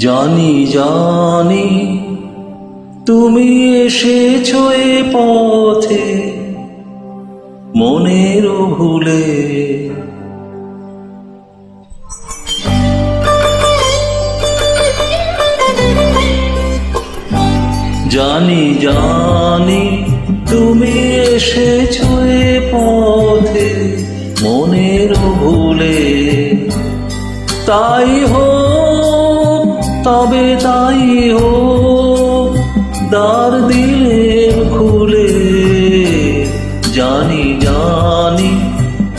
জানি জানি তুমি এসেছো এ পথে মনের ভুলে। জানি জানি তুমি এসেছো এ পথে মনের ভুলে। তাই হোক তবে তাই হোক দ্বার দিলেন খুলে। জানি জানি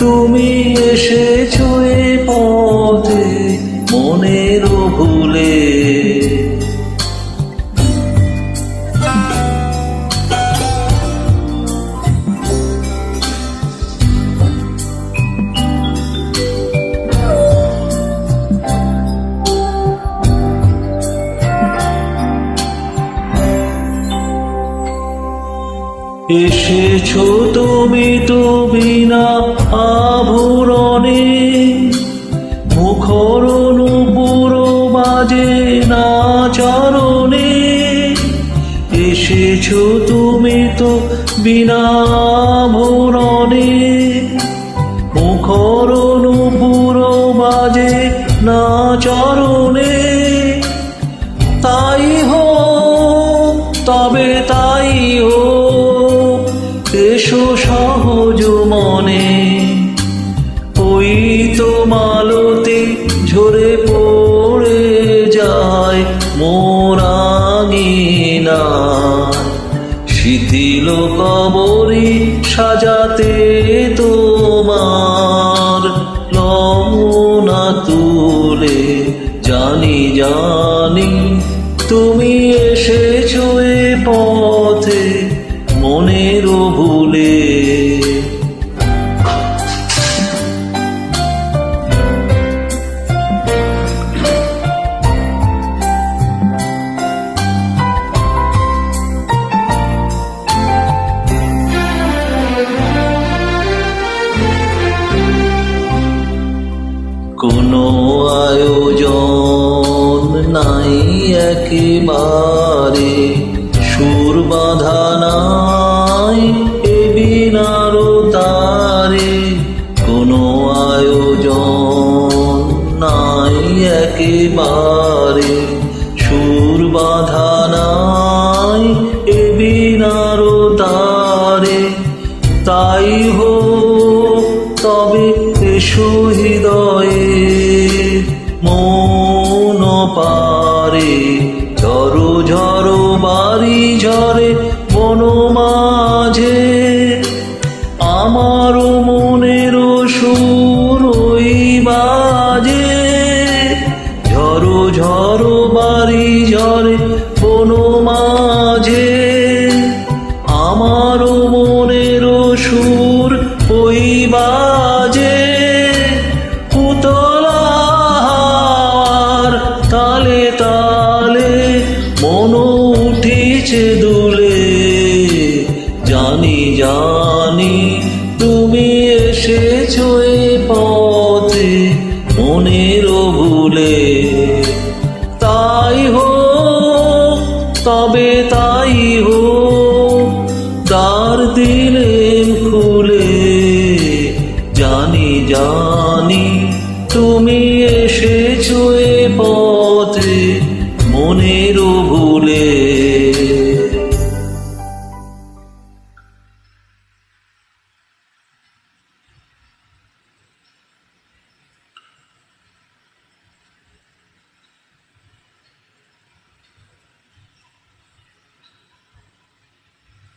তুমি এসেছো এ পথে মনের ভুলে। এসেছো তুমি তো বিনা আভরণে, মুখর নূপুর বাজে না চরণে। এসেছো তুমি তো বিনা আভরণে, মুখর নূপুর বাজে না চরণে। তাই হোক তবে তাই হোক এসো সহজ মনে। ওই তো মালতি ঝরে পড়ে যায় মোর আঙিনায়। শিথিল কবরী সাজাতে তোমার লমনা তুলে। জানি জানি তুমি এসেছো এ পথে মনের ভুলে। কোনো আয়োজন নাই একেবারে, সুর বাঁধা নাই এ বিনার তারে। কোনো আয়োজন নাই একেবারে, সুর বাঁধা নাই এ বিনার তারে। তাই হোক তবে এসো হৃদয়ে মন পারে। ঝরো ঝরো বাড়ি ঝরে বন মাঝে, আমার মনের সুর ওই বাজে। ঝরো ঝরো বাড়ি ঝরে বন মাঝে, আমার মনের সুর ওই বাজে। পুতলার তালে তালে মন উঠেছে দুলে। জানি জানি তুমি এসেছো এ পথে মনের ভুলে। তাই হোক তবে তাই হোক দ্বার দিলেন খুলে। জানি জানি তুমি এসেছো এ পথে